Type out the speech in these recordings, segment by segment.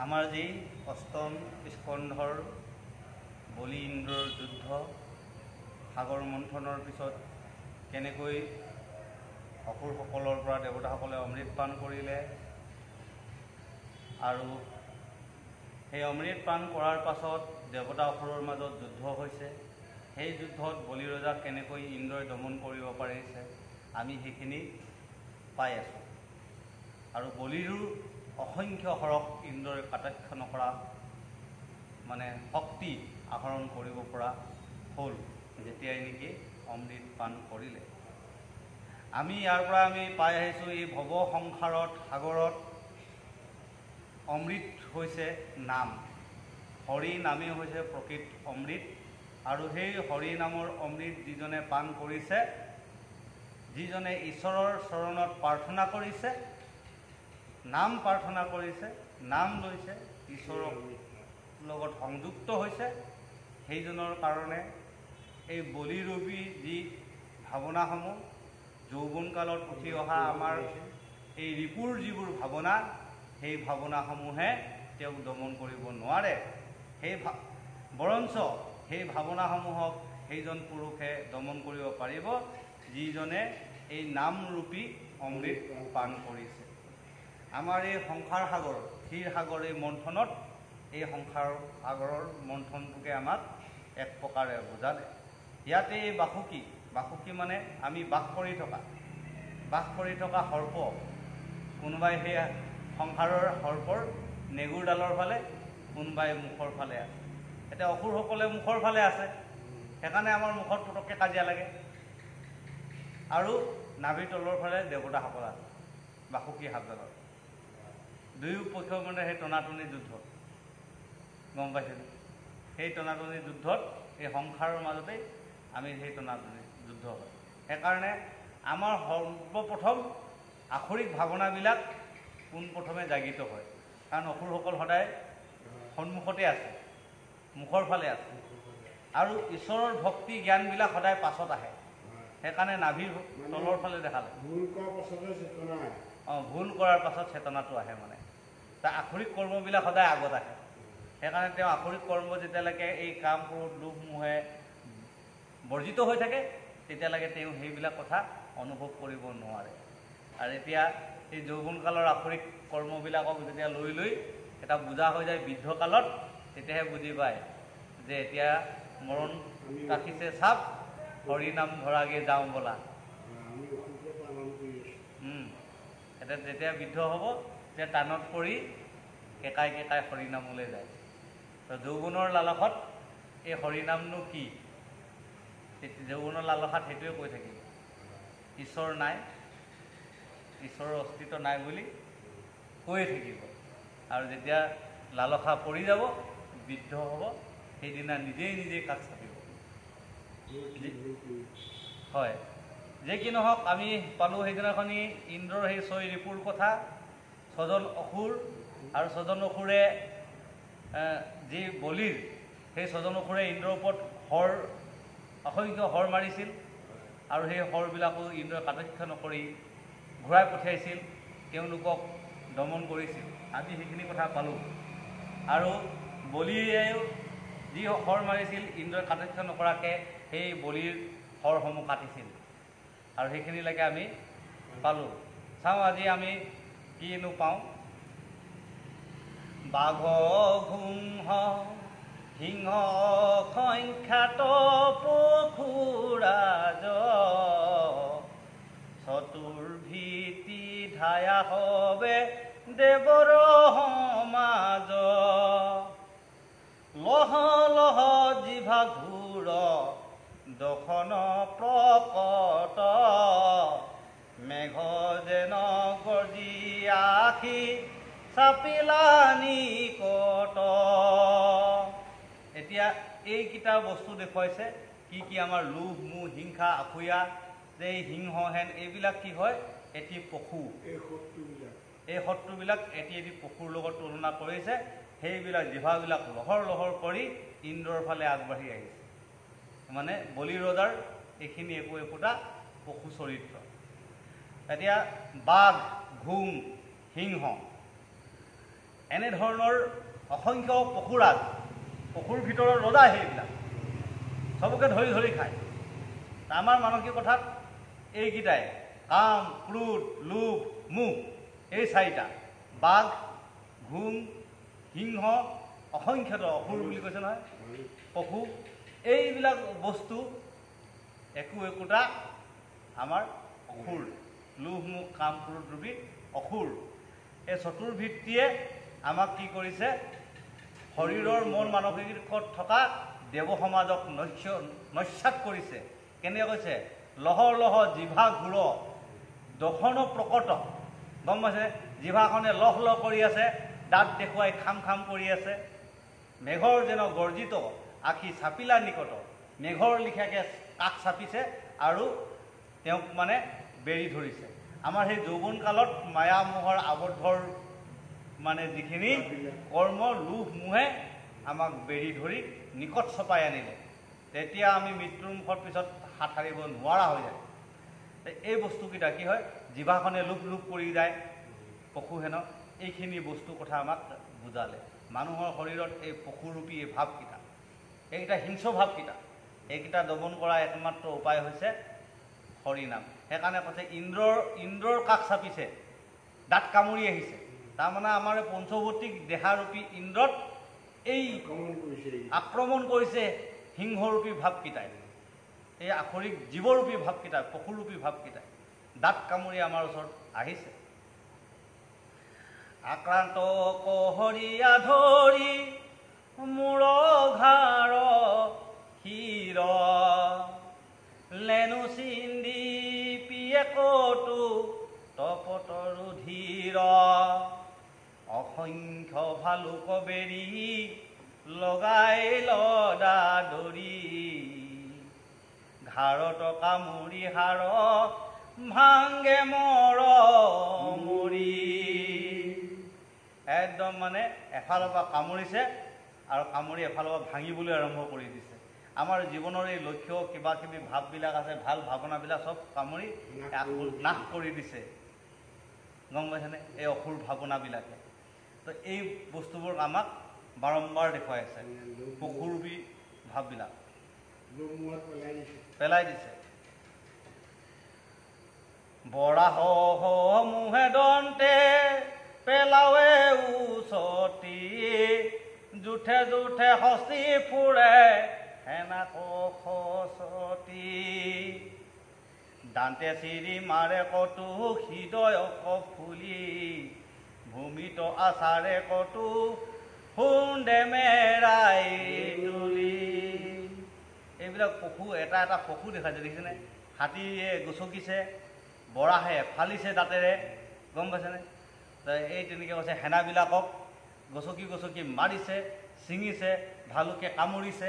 আমাৰ যি অষ্টম স্কন্ধৰ বলি ইন্দ্ৰৰ যুদ্ধ, সাগৰ মন্থনৰ পিছত কেনেকৈ অসুৰসকলৰ পৰা দেৱতাসকলে অমৃত পান কৰিলে আৰু সেই অমৃত পান কৰাৰ পাছত দেৱতা অসুৰৰ মাজত যুদ্ধ হৈছে। সেই যুদ্ধত বলি ৰজাক কেনেকৈ ইন্দ্ৰই দমন কৰিব পাৰিছে আমি সেইখিনি পাই আছোঁ। আৰু বলিৰো অসংখ্য হৰক ইন্দ্ৰই কাটাক্ষ নকৰা শক্তি আহৰণ কৰিব পৰা হ'ল যেতিয়াই নেকি অমৃত পান কৰিলে। আমি ইয়াৰ পৰা পাই আহিছোঁ এই ভৱ সংসাৰত সাগৰত অমৃত হৈছে নাম। হৰি নামেই হৈছে প্ৰকৃত অমৃত। আৰু সেই হৰি নামৰ অমৃত যিজনে পান কৰিছে, যিজনে ঈশ্বৰৰ চৰণত প্ৰাৰ্থনা কৰিছে, নাম প্ৰাৰ্থনা কৰিছে, নাম লৈছে, ঈশ্বৰৰ লগত সংযুক্ত হৈছে, সেইজনৰ কাৰণে এই বলিৰূপী যি ভাৱনাসমূহ যৌৱনকালত উঠি অহা আমাৰ এই ৰিপুৰ যিবোৰ ভাৱনা, সেই ভাৱনাসমূহে তেওঁক দমন কৰিব নোৱাৰে। বৰঞ্চ সেই ভাৱনাসমূহক সেইজন পুৰুষে দমন কৰিব পাৰিব যিজনে এই নামৰূপী অমৃত পান কৰিছে। আমাৰ এই সংসাৰ সাগৰ, ক্ষীৰ সাগৰ এই মন্থনত এই সংসাৰ সাগৰৰ মন্থনটোকে আমাক এক প্ৰকাৰে বুজালে। ইয়াতে এই বাসুকী মানে আমি বাস কৰি থকা সৰ্প, কোনোবাই সেই সংসাৰৰ সৰ্পৰ নেগুৰডালৰ ফালে, কোনোবাই মুখৰ ফালে আছে। এতিয়া অসুৰসকলে মুখৰ ফালে আছে, সেইকাৰণে আমাৰ মুখত পটককৈ কাজিয়া লাগে। আৰু নাভিৰ তলৰ ফালে দেৱতাসকল আছে বাসুকী সাপডালৰ। দুয়ো পক্ষ সেই টনাটনি যুদ্ধ গম পাইছিলোঁ। সেই টনাটনি যুদ্ধত এই সংসাৰৰ মাজতেই আমি সেই টনাটনি যুদ্ধ হয়। সেইকাৰণে আমাৰ সৰ্বপ্ৰথম আখৰিক ভাৱনাবিলাক পোনপ্ৰথমে জাগিত হয়। কাৰণ অসুৰসকল সদায় সন্মুখতে আছে, মুখৰ ফালে আছে। আৰু ঈশ্বৰৰ ভক্তি জ্ঞানবিলাক সদায় পাছত আহে। সেইকাৰণে নাভিৰ তলৰ ফালে দেখালে ভুল কৰাৰ পাছত চেতনাটো আহে। তাৰ আখৰিক কৰ্মবিলাক সদায় আগত আহে। সেইকাৰণে তেওঁ আখৰিক কৰ্ম যেতিয়ালৈকে এই কাম ক্ৰোধ লোভ মোহে বৰ্জিত হৈ থাকে তেতিয়ালৈকে তেওঁ সেইবিলাক কথা অনুভৱ কৰিব নোৱাৰে। আৰু এতিয়া এই যৌৱনকালৰ আখৰিক কৰ্মবিলাকক যেতিয়া লৈ এটা বুজা হৈ যায় বৃদ্ধকালত, তেতিয়াহে বুজি পায় যে এতিয়া মৰণ কাষিছে চাপ, হৰি নাম ধৰাগে যাওঁ বলা। এতিয়া যেতিয়া বৃদ্ধ হ'ব তেতিয়া টানত পৰি কেকাই কেকাই হৰিনামলৈ যায়। তো যৌৱনৰ লালসত এই হৰিনামনো কি? যৌৱনৰ লালসাত সেইটোৱে কৈ থাকিব ঈশ্বৰ নাই, ঈশ্বৰৰ অস্তিত্ব নাই বুলি কৈয়ে থাকিব। আৰু যেতিয়া লালসা পৰি যাব, বৃদ্ধ হ'ব, সেইদিনা নিজেই কাষ চাপিব। হয়, যে কি নহওক আমি পালোঁ সেইদিনাখনি ইন্দ্ৰৰ সেই 6 ৰিপুৰ কথা। 6জন অসুৰ আৰু 6জন অসুৰে যি বলিৰ, সেই 6জন অসুৰে ইন্দ্ৰৰ ওপৰত অসংখ্য হৰ মাৰিছিল। আৰু সেই হৰবিলাকো ইন্দ্ৰই কাটাক্ষ নকৰি ঘূৰাই পঠিয়াইছিল, তেওঁলোকক দমন কৰিছিল। আজি সেইখিনি কথা পালোঁ। আৰু বলিয়েও যি হৰ মাৰিছিল ইন্দ্ৰই কাটাক্ষ নকৰাকৈ সেই বলিৰ হৰসমূহ কাটিছিল। আৰু সেইখিনিলৈকে আমি পালোঁ। চাওঁ আজি আমি কিনো পাওঁ। বাঘ সিংহ সংখ্যাত পশুৰাজ, চতুৰ্ভীতি ধায়া হবে দেৱৰ সমাজ, লহ লহ জিভা ঘূৰ দখন প্ৰকট, মেঘ যেন গৰ্জি আখি চাপিলা নিকট। এতিয়া এইকেইটা বস্তু দেখুৱাইছে কি আমাৰ লোভ মোহ হিংসা আসূয়া, যে এই সিংহ হেন এইবিলাক কি হয়, এটি পশু। এই শত্ৰুবিলাক এটি পশুৰ লগত তুলনা কৰিছে। সেইবিলাক জিভাবিলাক লহৰ লহৰ কৰি ইন্দ্ৰৰ ফালে আগবাঢ়ি আহিছে। বলি ৰজাৰ এইখিনি একোটা পশু চৰিত্ৰ। এতিয়া বাঘ ঘোং সিংহ এনেধৰণৰ অসংখ্য পশুৰাজ, পশুৰ ভিতৰত ৰজা সেইবিলাক চবকে ধৰি ধৰি খায়। আমাৰ মানসিকতাত এইকেইটাই কাম, ক্ৰোধ, লোভ, মোহ, এই চাৰিটা। বাঘ, ঘোং, সিংহ, অসংখ্যত অসুৰ বুলি কৈছে নহয়, পশু, এইবিলাক বস্তু একোটা আমাৰ অসুৰ। লোভ, মোহ, কাম, ক্ৰোধ, লোভী অসুৰ। এই চতুৰ্ভিত্তিয়ে আমাক কি কৰিছে? শৰীৰৰ মন মানসিকত থকা দেৱ সমাজক নস্যাৎ কৰিছে। কেনেকৈ কৈছে? লহৰ লহ জিভা ঘূৰ দশন প্ৰকট। গম পাইছে? জিভাখনে লহ লহ কৰি আছে, দাঁত দেখুৱাই খাম খাম কৰি আছে। মেঘৰ যেন গৰ্জিত আখি চাপিলা নিকট। মেঘৰ লিখিয়াকৈ কাষ চাপিছে আৰু তেওঁক মানে বেৰি ধৰিছে। আমাৰ সেই যৌৱন কালত মায়া মোহৰ আৱদ্ধৰ মানে যিখিনি কৰ্ম, লোভ মোহে আমাক বেৰি ধৰি নিকট চপাই আনিলে। তেতিয়া আমি মৃত্যুৰ মুখৰ পিছত হাত সাৰিব নোৱাৰা হৈ যায়। এই বস্তুকেইটা কি হয়? জিভাখনে লোভ লোভ কৰি যায় পশুহেন। এইখিনি বস্তুৰ কথা আমাক বুজালে। মানুহৰ শৰীৰত এই পশুৰূপী এই ভাৱকেইটা, এইকেইটা হিংস্ৰ ভাৱকেইটা, এইকেইটা দমন কৰা একমাত্ৰ উপায় হৈছে হৰিনাম। সেইকাৰণে কৈছে ইন্দ্ৰৰ কাষ চাপিছে, দাঁত কামুৰি আহিছে। তাৰমানে আমাৰ পঞ্চভৌতিক দেহাৰূপী ইন্দ্ৰত এই আক্ৰমণ কৰিছে সিংহৰূপী ভাৱকেইটাই, এই আখৰিক জীৱৰূপী ভাৱকেইটাই, পশুৰূপী ভাৱকেইটাই দাঁত কামুৰি আমাৰ ওচৰত আহিছে। আক্ৰান্ত কহৰীয়া ধৰি মূৰ ঘাৰ শিৰ লেনু চিন্দি পিয়ে কটু তপতৰু ধীৰ অসংখ্য ভালুক বেৰি লগাই লদা দৰি ঘাৰত কামুৰি হাড় ভাংগে মৰ মৰি। একদম মানে এফালৰ পৰা কামুৰিছে আৰু কামুৰি এফালৰ পৰা ভাঙিবলৈ আৰম্ভ কৰি দিছে। আমাৰ জীৱনৰ এই লক্ষ্য কিবা কিবি ভাৱবিলাক আছে, ভাল ভাৱনাবিলাক চব কামুৰি নাশ কৰি দিছে। গম পাইছেনে? এই অসুৰ ভাৱনাবিলাকে। তো এই বস্তুবোৰ আমাক বাৰম্বাৰ দেখুৱাই আছে। পশুৰূপী ভাৱবিলাক পেলাই দিছে। বৰাহ মুহে দন্তে পেলাৱে উচতি জুঠে জুঠে হস্তি ফুৰে সেনাক খচতি দান্তে চিৰি মাৰে কটু হৃদয় ফুলি ভূমিত আচাৰে কটু সুন্দে মেৰাই তুলি। এইবিলাক পশু এটা এটা পশু দেখাইছে, দেখিছেনে? হাতীয়ে গচকিছে, বৰাহে ফালিছে দাঁতেৰে। গম পাইছেনে? এই তেনেকৈ কৈছে সেনাবিলাকক গচকি গচকি মাৰিছে, ছিঙিছে, ভালুকে কামুৰিছে,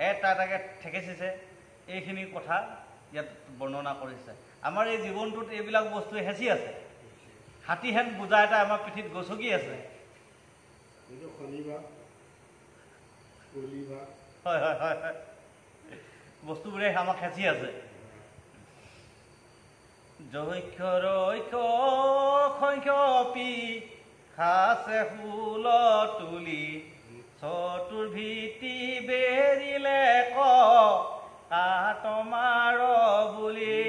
এটা এটাকৈ ঠেকেচিছে। এইখিনি কথা ইয়াত বৰ্ণনা কৰিছে। আমাৰ এই জীৱনটোত এইবিলাক বস্তুৱে হেঁচি আছে। হাতীহেন বোজা এটা আমাৰ পিঠিত গচকি আছে। হয় হয় হয় হয়, বস্তুবোৰে আমাক হেঁচি আছে। জৈক্ষ ৰৈক্ষ সংখ্যপি খাছে ফুল তুলি চতুৰ্ভিত্তি বেৰিলে কাট মাৰ বুলি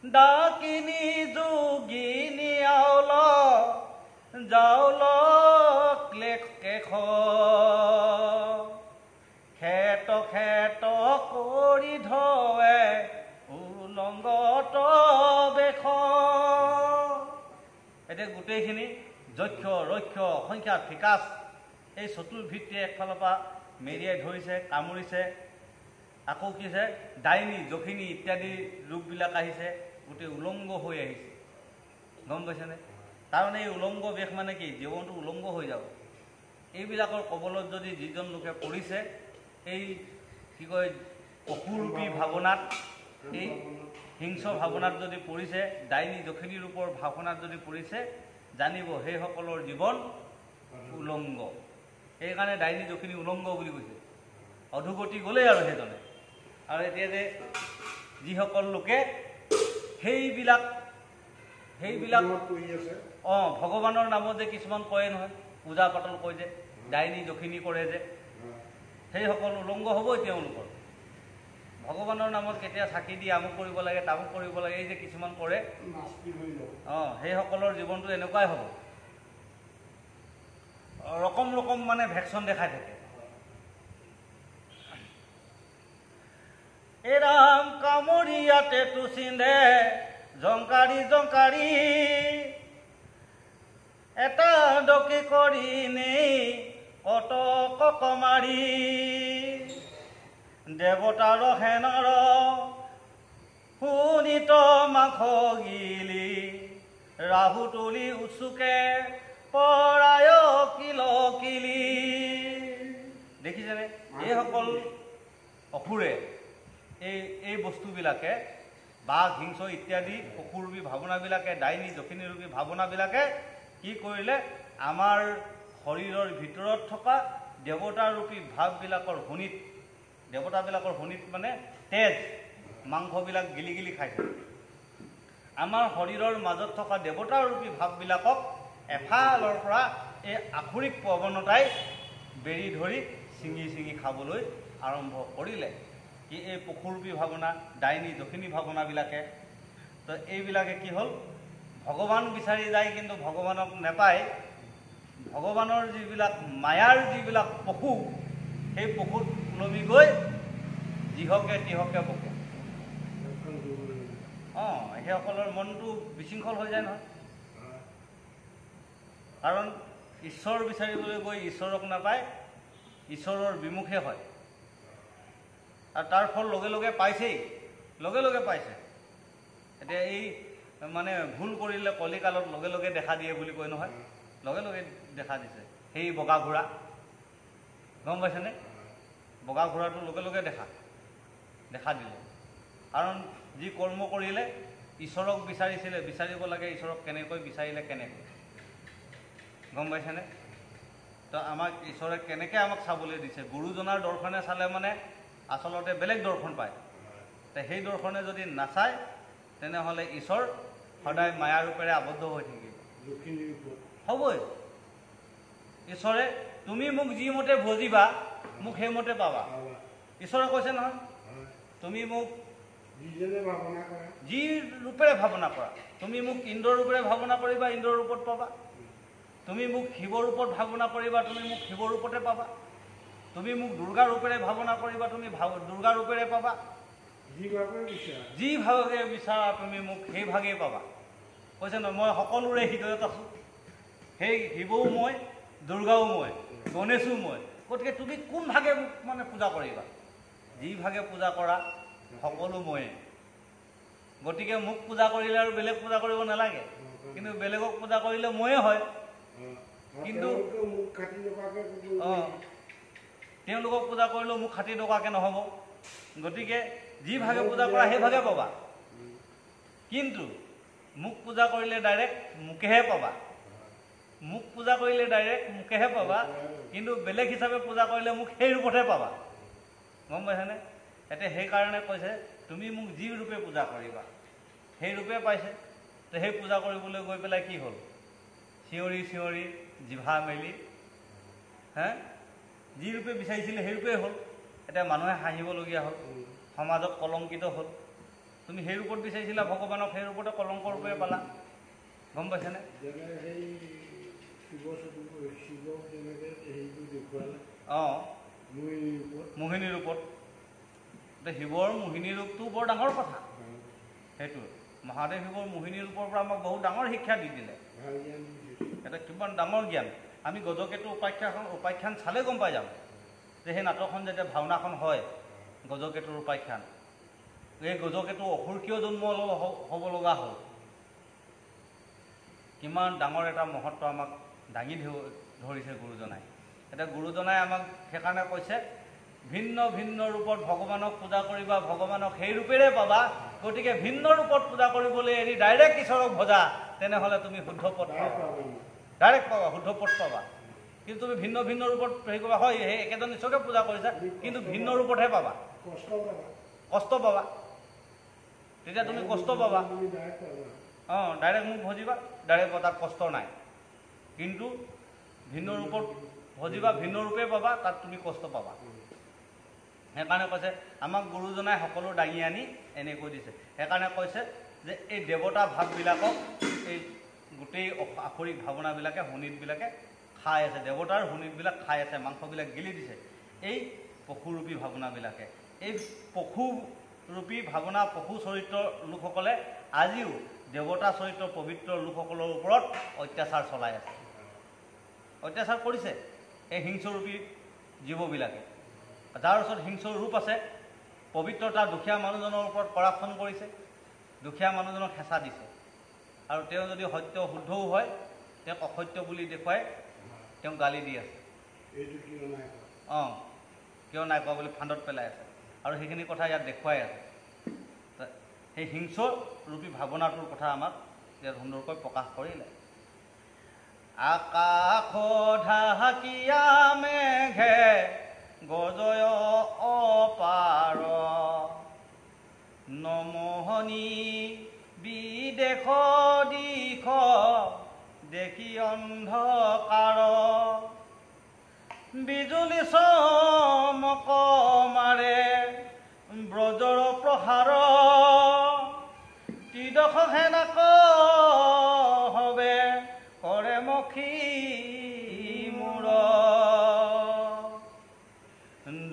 ডাকিনী যোগিনী আউল জাউল কেশ খেত খেত কৰি ধৱে উলংগত বেশ। এতিয়া গোটেইখিনি যক্ষ ৰক্ষ সংখ্যা ফিকাচ এই চতুৰ্ভিত্তিয়ে একফালৰ পৰা মেৰিয়াই ধৰিছে, কামুৰিছে। আকৌ কি হৈছে? ডাইনী যখিনী ইত্যাদি ৰূপবিলাক আহিছে, গোটেই উলংগ হৈ আহিছে। গম পাইছেনে? তাৰমানে এই উলংগ বেশ মানে কি? জীৱনটো উলংগ হৈ যাব। এইবিলাকৰ কবলত যদি যিজন লোকে পৰিছে, এই কি কয় পশুৰূপী ভাৱনাত, এই হিংস্ৰ ভাৱনাত যদি পৰিছে, ডাইনী যখিনী ৰূপৰ ভাৱনাত যদি পৰিছে, জানিব সেইসকলৰ জীৱন উলংগ। সেইকাৰণে ডাইনী যখিনী উলংগ বুলি কৈছে। অধোগতি গ'লেই আৰু সেইজনে। আৰু এতিয়া যে যিসকল লোকে সেইবিলাক সেইবিলাক ভগৱানৰ নামত যে কিছুমান কয় নহয়, পূজা পাতল কয় যে, ডাইনী দক্ষিণী কৰে যে, সেইসকল উলংঘ হ'বই তেওঁলোকৰ। ভগৱানৰ নামত কেতিয়া চাকি দি আমুক কৰিব লাগে তামুক কৰিব লাগে, এই যে কিছুমান কৰে, সেইসকলৰ জীৱনটো এনেকুৱাই হ'ব। ৰকম ৰকম মানে ভেকশ্যন দেখাই থাকে। এ ৰাম কামৰীয়াতে তু চিন্ধে জংকাৰী জংকাৰী, এটা ডকি কৰি নেই কত ককমাৰী, দেৱতাৰ সেনাৰ শুনিত মাখ গিলি, ৰাহু তুলি উচুকে পৰায় কিল কিলি। দেখিছেনে এইসকল অসুৰে এই বস্তুবিলাকে, বাঘ হিংস ইত্যাদি অসুৰূপী ভাৱনাবিলাকে, ডাইনী দক্ষিণীৰূপী ভাৱনাবিলাকে কি কৰিলে, আমাৰ শৰীৰৰ ভিতৰত থকা দেৱতাৰূপী ভাৱবিলাকৰ শোণিত, দেৱতাবিলাকৰ শোণিত মানে তেজ মাংসবিলাক গিলি গিলি খাইছে। আমাৰ শৰীৰৰ মাজত থকা দেৱতাৰূপী ভাৱবিলাকক এফালৰ পৰা এই আসুৰিক প্ৰৱণতাই বেৰি ধৰি ছিঙি ছিঙি খাবলৈ আৰম্ভ কৰিলে। কি এই পশুৰূপী ভাৱনা, ডাইনী দক্ষিণী ভাৱনাবিলাকে। তো এইবিলাকে কি হ'ল, ভগৱান বিচাৰি যায় কিন্তু ভগৱানক নেপায়। ভগৱানৰ যিবিলাক মায়াৰ যিবিলাক পশু, সেই পশুত ওলমি গৈ যিহকে তিহকে বকে। সেইসকলৰ মনটো বিশৃংখল হৈ যায় নহয়। কাৰণ ঈশ্বৰ বিচাৰিবলৈ গৈ ঈশ্বৰক নাপায়, ঈশ্বৰৰ বিমুখে হয়। আৰু তাৰ ফল লগে লগে পাইছেই, লগে লগে পাইছে। এতিয়া এই মানে ভুল কৰিলে কলিকালত লগে লগে দেখা দিয়ে বুলি কয় নহয়, লগে লগে দেখা দিছে। সেই বগা ঘোঁৰা, গম পাইছেনে? বগা ঘোঁৰাটো লগে লগে দেখা দিলে। কাৰণ যি কৰ্ম কৰিলে, ঈশ্বৰক বিচাৰিছিলে, বিচাৰিব লাগে ঈশ্বৰক কেনেকৈ বিচাৰিলে কেনেকৈ, গম পাইছেনে? তো আমাক ঈশ্বৰে কেনেকৈ আমাক চাবলৈ দিছে, গুৰুজনাৰ দৰ্শনে চালে মানে আচলতে বেলেগ দৰ্শন পায়। তো সেই দৰ্শনে যদি নাচায় তেনেহ'লে ঈশ্বৰ সদায় মায়াৰ ৰূপেৰে আবদ্ধ হৈ থাকিব, হ'বই। ঈশ্বৰে তুমি মোক যি মতে ভজিবা মোক সেইমতে পাবা, ঈশ্বৰে কৈছে নহয়। তুমি মোক যি ৰূপেৰে ভাৱনা কৰা, তুমি মোক ইন্দ্ৰৰ ৰূপেৰে ভাৱনা কৰিবা, ইন্দ্ৰৰ ৰূপত পাবা। তুমি মোক শিৱৰ ৰূপত ভাৱনা কৰিবা, তুমি মোক শিৱৰ ৰূপতে পাবা। তুমি মোক দুৰ্গা ৰূপেৰে ভাৱনা কৰিবা, তুমি দুৰ্গা ৰূপেৰে পাবা। যি ভাগে বিচাৰা তুমি মোক সেই ভাগেই পাবা। কৈছে নহয়, মই সকলোৰে হৃদয়ত আছোঁ। সেই শিৱও মই, দুৰ্গাও মই, গণেশো মই। গতিকে তুমি কোন ভাগে মোক মানে পূজা কৰিবা? যি ভাগে পূজা কৰা সকলো ময়ে। গতিকে মোক পূজা কৰিলে আৰু বেলেগ পূজা কৰিব নালাগে, কিন্তু বেলেগক পূজা কৰিলে ময়ে হয়। কিন্তু তেওঁলোকক পূজা কৰিলেও মোক 60 টকাকৈ নহ'ব। গতিকে যি ভাগে পূজা কৰা সেই ভাগে পাবা, কিন্তু মোক পূজা কৰিলে ডাইৰেক্ট মোকেহে পাবা। মোক পূজা কৰিলে ডাইৰেক্ট মোকেহে পাবা, কিন্তু বেলেগ হিচাপে পূজা কৰিলে মোক সেই ৰূপতহে পাবা, গম পাইছেনে? এতিয়া সেইকাৰণে কৈছে তুমি মোক যি ৰূপে পূজা কৰিবা সেই ৰূপে পাইছে। তো সেই পূজা কৰিবলৈ গৈ পেলাই কি হ'ল, চিঞৰি চিঞৰি জিভা মেলি যি ৰূপে বিচাৰিছিলে সেই ৰূপেই হ'ল। এতিয়া মানুহে হাঁহিবলগীয়া হ'ল, সমাজত কলংকিত হ'ল। তুমি সেই ৰূপত বিচাৰিছিলা ভগৱানক, সেই ৰূপতে কলংকৰ ৰূপে পালা, গম পাইছেনে? মোহিনী ৰূপত। শিৱৰ মোহিনী ৰূপটো বৰ ডাঙৰ কথা। সেইটো মহাদেৱ শিৱৰ মোহিনী ৰূপৰ পৰা আমাক বহুত ডাঙৰ শিক্ষা দি দিলে। এটা কিমান ডাঙৰ জ্ঞান। আমি গজকেতু উপাখ্যান চালে গম পাই যাম যে সেই নাটকখন যেতিয়া ভাওনাখন হয়, গজকেতুৰ উপাখ্যান, এই গজকেতু অসুৰ কিয় জন্ম হ'ব লগা হ'ল, কিমান ডাঙৰ এটা মহত্ব আমাক দাঙি ধৰিছে গুৰুজনাই। এতিয়া গুৰুজনাই আমাক সেইকাৰণে কৈছে ভিন্ন ভিন্ন ৰূপত ভগৱানক পূজা কৰিবা, ভগৱানক সেই ৰূপেৰে পাবা। গতিকে ভিন্ন ৰূপত পূজা কৰিবলৈ এৰি ডাইৰেক্ট ঈশ্বৰক ভজা, তেনেহ'লে তুমি শুদ্ধ পথ পাবা, ডাইৰেক্ট পাবা, শুদ্ধ পথ পাবা। কিন্তু তুমি ভিন্ন ভিন্ন ৰূপত হেৰি কৰিবা, হয় সেই একেজন ঈশ্বৰকে পূজা কৰিছা, কিন্তু ভিন্ন ৰূপতহে পাবা, কষ্ট পাবা। তেতিয়া তুমি কষ্ট পাবা। ডাইৰেক্ট মোক ভজিবা, ডাইৰেক্ট তাত কষ্ট নাই। কিন্তু ভিন্ন ৰূপত ভজিবা, ভিন্ন ৰূপে পাবা, তাত তুমি কষ্ট পাবা। সেইকাৰণে কৈছে আমাক গুৰুজনাই সকলো দাঙি আনি এনেকৈ দিছে। সেইকাৰণে কৈছে যে এই দেৱতা ভাৱবিলাকক এই গোটেই আখৰিক ভাৱনাবিলাকে শোণিতবিলাকে খাই আছে, দেৱতাৰ শোণিতবিলাক খাই আছে, মাংসবিলাক গিলি দিছে এই পশুৰূপী ভাৱনাবিলাকে। এই পশুৰূপী ভাৱনা, পশু চৰিত্ৰৰ লোকসকলে আজিও দেৱতা চৰিত্ৰ পবিত্ৰ লোকসকলৰ ওপৰত অত্যাচাৰ চলাই আছে, অত্যাচাৰ কৰিছে এই হিংস্ৰৰূপী জীৱবিলাকে। যাৰ ওচৰত হিংস্ৰ ৰূপ আছে, পবিত্ৰতা দুখীয়া মানুহজনৰ ওপৰত কৰাপশ্যন কৰিছে, দুখীয়া মানুহজনক হেঁচা দিছে। আৰু তেওঁ যদি সত্য শুদ্ধও হয়, তেওঁক অসত্য বুলি দেখুৱাই তেওঁক গালি দি আছে। কিয় নাই কোৱা বুলি ফান্দত পেলাই আছে, আৰু সেইখিনি কথা ইয়াত দেখুৱাই আছে। সেই হিংস্ৰৰূপী ভাৱনাটোৰ কথা আমাক ইয়াত সুন্দৰকৈ প্ৰকাশ কৰিলে। আকাশ ঢাকিয়া মেঘে গজয় অপাৰ, নমহনি বিদেশ দিশ দেখি অন্ধকাৰ, বিজুলী চমক মাৰে ব্ৰজৰ প্ৰহাৰ, ত্ৰিদশ সেনাক হবে কৰে মখী মূৰ,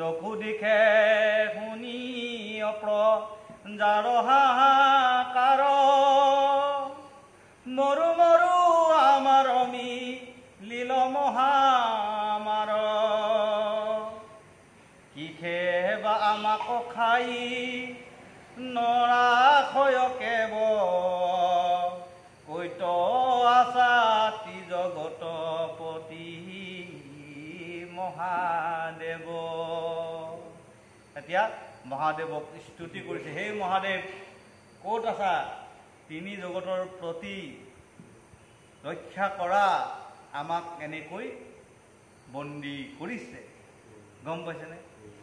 দকু দিশে শুনি অপ্ৰ যাৰ হাহাকাৰ, মৰু মৰু আমাৰ অমি লীল মহামাৰ, কিখে বা আমাক খাই নৰাশয় কেব, কৈত আছাতি জগতপতি মহাদেৱ। এতিয়া মহাদেৱক স্তুতি কৰিছে, সেই মহাদেৱ ক'ত আছা, তিনি জগতৰ প্ৰতি ৰক্ষা কৰা, আমাক এনেকৈ বন্দী কৰিছে। গম পাইছেনে?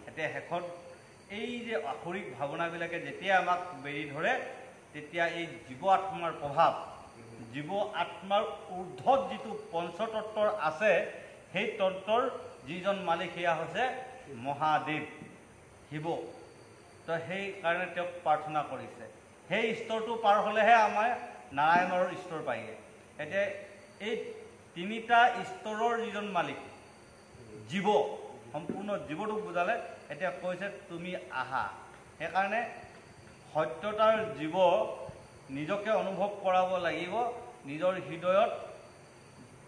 এতিয়া শেষত এই যে আখৰিক ভাৱনাবিলাকে যেতিয়া আমাক বেৰি ধৰে, তেতিয়া এই জীৱ আত্মাৰ প্ৰভাৱ, জীৱ আত্মাৰ ঊৰ্ধত যিটো পঞ্চতত্বৰ আছে, সেই তত্বৰ যিজন মালিক সেয়া হৈছে মহাদেৱ, শিৱ। তো সেইকাৰণে তেওঁক প্ৰাৰ্থনা কৰিছে। সেই স্তৰটো পাৰ হ'লেহে আমাৰ নাৰায়ণৰ স্তৰ পায়গৈ। এতিয়া এই তিনিটা স্তৰৰ যিজন মালিক জীৱ, সম্পূৰ্ণ জীৱটোক বুজালে। এতিয়া কৈছে তুমি আহা। সেইকাৰণে সত্যতাৰ জীৱ নিজকে অনুভৱ কৰাব লাগিব, নিজৰ হৃদয়ত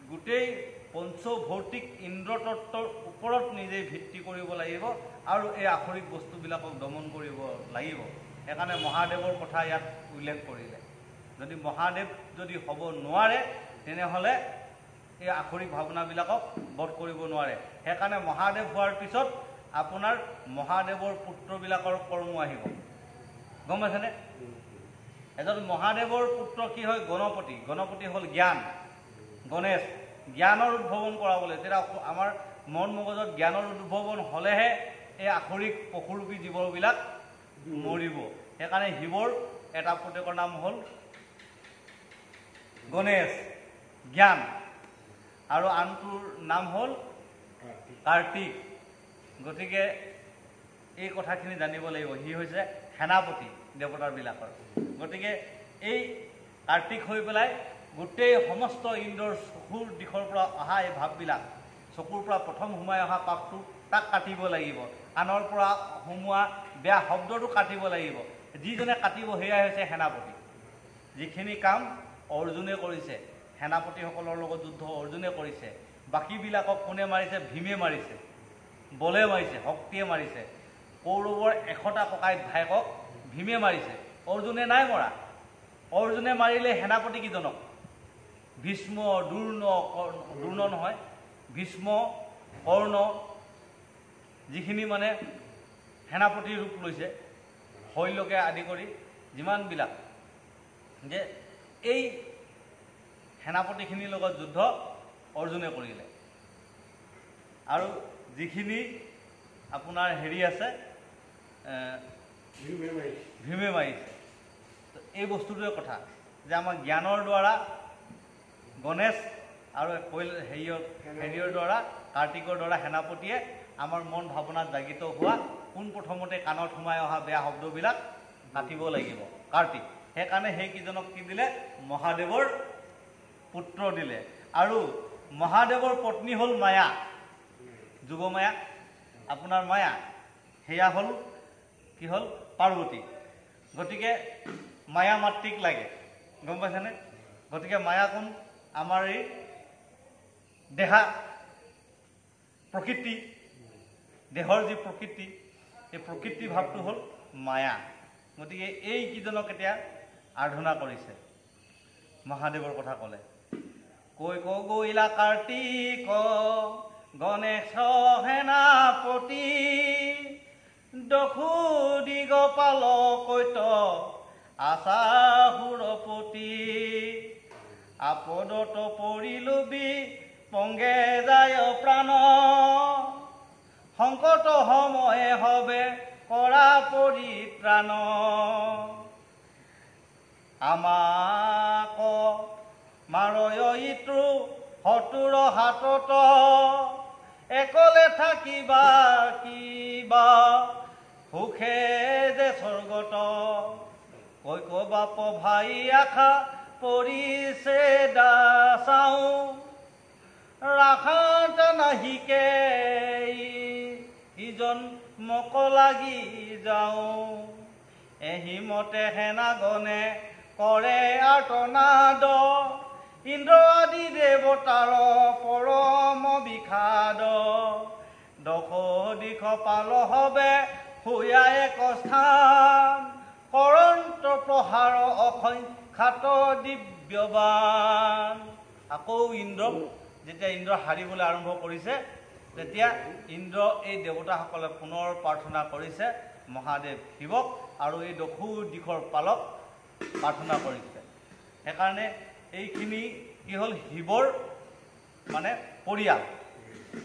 গোটেই পঞ্চভৌতিক ইন্দ্ৰতত্বৰ ওপৰত নিজেই ভিত্তি কৰিব লাগিব, আৰু এই আখৰিক বস্তুবিলাকক দমন কৰিব লাগিব। সেইকাৰণে মহাদেৱৰ কথা ইয়াত উল্লেখ কৰিলে। যদি মহাদেৱ যদি হ'ব নোৱাৰে, তেনেহ'লে এই আখৰিক ভাৱনাবিলাকক বধ কৰিব নোৱাৰে। সেইকাৰণে মহাদেৱ হোৱাৰ পিছত আপোনাৰ মহাদেৱৰ পুত্ৰবিলাকৰ কৰ্ম আহিব। গম পাইছেনে? এজন মহাদেৱৰ পুত্ৰ কি হয়? গণপতি। গণপতি হ'ল জ্ঞান, গণেশ। জ্ঞানৰ উদ্ভাৱন কৰাবলৈ, তেতিয়া আমাৰ মন মগজত জ্ঞানৰ উদ্ভাৱন হ'লেহে এই আখৰিক পশুৰূপী জীৱবিলাক মৰিব। সেইকাৰণে শিৱৰ এটা পুতেকৰ নাম হ'ল গণেশ, জ্ঞান, আৰু আনটোৰ নাম হ'ল কাৰ্তিক। গতিকে এই কথাখিনি জানিব লাগিব। সি হৈছে সেনাপতি দেৱতাৰবিলাকৰ। গতিকে এই কাৰ্তিক হৈ পেলাই গোটেই সমস্ত ইন্দ্ৰৰ চকুৰ দিশৰ পৰা অহা এই ভাৱবিলাক, চকুৰ পৰা প্ৰথম সোমাই অহা পাপটো তাক কাটিব লাগিব, কাণৰ পৰা সোমোৱা বেয়া শব্দটো কাটিব লাগিব। যিজনে কাটিব সেয়াই হৈছে সেনাপতি। যিখিনি কাম অৰ্জুনে কৰিছে, সেনাপতিসকলৰ লগত যুদ্ধ অৰ্জুনে কৰিছে। বাকীবিলাকক কোনে মাৰিছে? ভীমে মাৰিছে, বলে মাৰিছে, শক্তিয়ে মাৰিছে। কৌৰৱৰ 100টা ককাইক ভায়েকক ভীমে মাৰিছে, অৰ্জুনে নাই মৰা। অৰ্জুনে মাৰিলে সেনাপতিকেইজনক, ভীষ্ম, দ্ৰোণ নহয়, ভীষ্ম, কৰ্ণ, যিখিনি মানে সেনাপতিৰ ৰূপ লৈছে, শৈলকে আদি কৰি যিমানবিলাক, যে এই সেনাপতিখিনিৰ লগত যুদ্ধ অৰ্জুনে কৰিলে। আৰু যিখিনি আপোনাৰ হেৰি আছে, ভীমে মাৰিছে। এই বস্তুটোৱে কথা। যে আমাৰ জ্ঞানৰ দ্বাৰা গণেশ আৰু হেৰিয়ৰ দ্বাৰা কাৰ্তিকৰ দ্বাৰা সেনাপতিয়ে আমাৰ মন ভাৱনাত জাগিত হোৱা পোনপ্ৰথমতে কাণত সোমাই অহা বেয়া শব্দবিলাক কাটিব লাগিব কাৰ্তিক। সেইকাৰণে সেইকেইজনক কি দিলে? মহাদেৱৰ পুত্ৰ দিলে। আৰু মহাদেৱৰ পত্নী হ'ল মায়া, যোগমায়া, আপোনাৰ মায়া, সেয়া হ'ল কি হ'ল? পাৰ্বতী। গতিকে মায়া মাতৃক লাগে, গম পাইছেনে? গতিকে মায়া কোন? আমাৰ এই দেহা প্ৰকৃতি, দেহৰ যি প্ৰকৃতি, এই প্ৰকৃতি ভাৱটো হ'ল মায়া। গতিকে এইকেইজনক এতিয়া আৰাধনা কৰিছে। মহাদেৱৰ কথা ক'লে, কৈ গৈলা কাৰ্তিক গণেশ সেনাপতি, দশু দিগপাল কৈত আশা সুৰপতি, আপদত পৰিলোবি পংগে যায় প্ৰাণ, সংকট সময়ে হবে কৰা পৰিত্ৰাণ, আমাক মাৰয় ইত্ৰু শত্ৰুৰ হাতত, একলে থাকিবা কিবা সুখে যে স্বৰ্গত, কৈ বাপ ভাই আশা পৰিছে দাসাও, ৰাখাত নাহিকে ইজন মক লাগি যাওঁ, এহিমতে সেনাগণে কৰে আৰ্তনাদ, ইন্দ্ৰ আদি দেৱতাৰ পৰম বিষাদ, দশ দিশ পাল হবে শুয়া এক স্থান, কৰন্ত প্ৰহাৰ অসংখ্যাত দিব্যবান। আকৌ ইন্দ্ৰ যেতিয়া ইন্দ্ৰ হাৰিবলৈ আৰম্ভ কৰিছে, তেতিয়া ইন্দ্ৰ এই দেৱতাসকলে পুনৰ প্ৰাৰ্থনা কৰিছে মহাদেৱ শিৱক, আৰু এই দশু দিশৰ পালক প্ৰাৰ্থনা কৰিছে। সেইকাৰণে এইখিনি কি হ'ল? শিৱৰ মানে পৰিয়াল।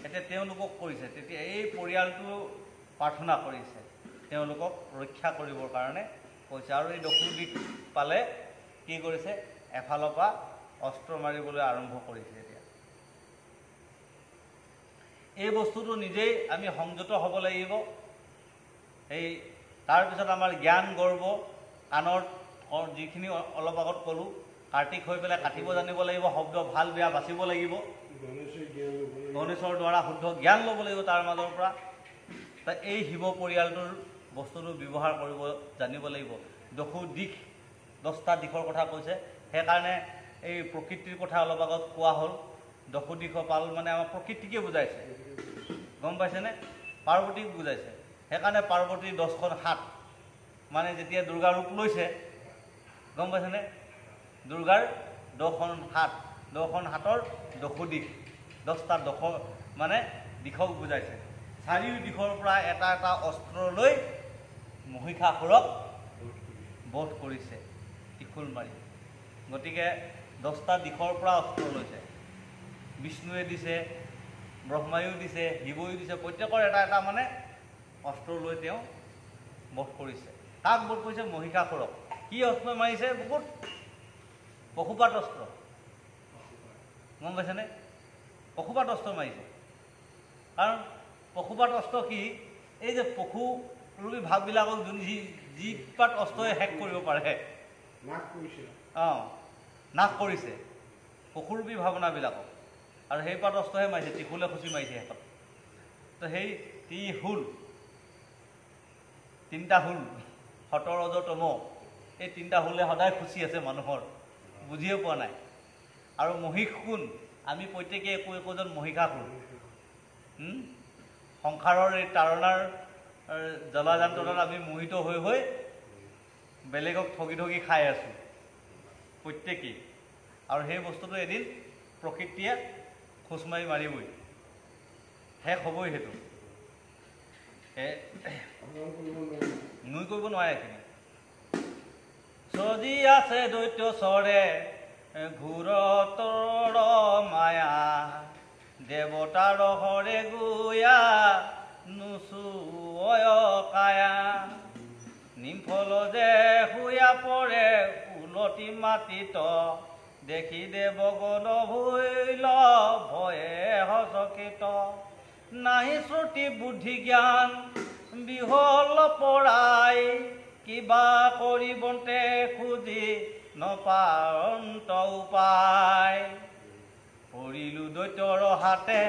এতিয়া তেওঁলোকক কৰিছে, তেতিয়া এই পৰিয়ালটো প্ৰাৰ্থনা কৰিছে, তেওঁলোকক ৰক্ষা কৰিবৰ কাৰণে কৈছে। আৰু এই দশু দিশ পালে কি কৰিছে? এফালৰ পৰা অস্ত্ৰ মাৰিবলৈ আৰম্ভ কৰিছে। এতিয়া এই বস্তুটো নিজেই আমি সংযত হ'ব লাগিব। এই তাৰপিছত আমাৰ জ্ঞান গৰ্ব, কাণৰ যিখিনি অলপ আগত ক'লোঁ, কাৰ্তিক হৈ পেলাই কাটিব জানিব লাগিব, শব্দ ভাল বেয়া বাচিব লাগিব, গণেশৰ দ্বাৰা শুদ্ধ জ্ঞান ল'ব লাগিব তাৰ মাজৰ পৰা। এই শিৱ পৰিয়ালটোৰ বস্তুটো ব্যৱহাৰ কৰিব জানিব লাগিব। দশু দিশ, 10টা দিশৰ কথা কৈছে। সেইকাৰণে এই প্ৰকৃতিৰ কথা অলপ আগত কোৱা হ'ল। দশু দিশ পাল মানে আমাৰ প্ৰকৃতিকে বুজাইছে, গম পাইছেনে? পাৰ্বতীক বুজাইছে। সেইকাৰণে পাৰ্বতীৰ 10খন হাত, মানে যেতিয়া দুৰ্গা ৰূপ লৈছে, গম পাইছেনে? দুৰ্গাৰ 10খন হাত, 10খন হাতৰ দশু দিশ, 10টা দশ মানে দিশক বুজাইছে। চাৰিও দিশৰ পৰা এটা এটা অস্ত্ৰ লৈ মহিষাসুৰক বধ কৰিছে ত্ৰিশূল মাৰি। গতিকে 10টা দিশৰ পৰা অস্ত্ৰ লৈছে, বিষ্ণুৱে দিছে, ব্ৰহ্মায়ো দিছে, শিৱয়ো দিছে, প্ৰত্যেকৰ এটা এটা মানে অস্ত্ৰ লৈ তেওঁ বধ কৰিছে। কাক বধ কৰিছে? মহিষাসুৰক। কি অস্ত্ৰ মাৰিছে? বহুত পশুপাত অস্ত্ৰ, গম পাইছেনে? পশুপাত অস্ত্ৰ মাৰিছে। কাৰণ পশুপাত অস্ত্ৰ কি? এই যে পশু ৰূপী ভাৱবিলাকক যি পাত অস্ত্ৰই শেষ কৰিব পাৰে, নাশ কৰিছে পশুৰূপী ভাৱনাবিলাকক। আৰু সেই পাত অস্ত্ৰহে মাৰিছে, ত্ৰিশূলে খুচি মাৰিছে শেষত। তো সেই ত্ৰিশূল, 3টা হুল, সতৰ ৰজ তম, এই 3টা হুলে সদায় খুচি আছে মানুহৰ, বুজিয়ে পোৱা নাই। আৰু মহিষ কোন? আমি প্ৰত্যেকে একোজন মহিষাসুৰ। সংসাৰৰ এই তাৰণাৰ জ্বলা যান্ত্ৰণাত আমি মোহিত হৈ হৈ বেলেগক ঠগি ঠগি খাই আছোঁ প্ৰত্যেকেই। আৰু সেই বস্তুটো এদিন প্ৰকৃতিয়ে খোজ মাৰিবই, শেষ হ'বই। সেইটো নুই কৰিব নোৱাৰে। এইখিনি চজি আছে দৈত্য চৰে ঘূৰতৰ মায়া, দেৱতাৰ হৰে গুয়া নুচুয় কায়া, নিমফল যে শুয়া পৰে উল অতি মাতিত দেখি দেৱগণ ভৈল ভয়ে হচকিত নাহি শ্ৰুতি বুদ্ধি জ্ঞান বিহল পৰাই কিবা কৰিবন্তে খুজি নপাৰন্ত উপায় পৰিলো দৈত্যৰ হাতে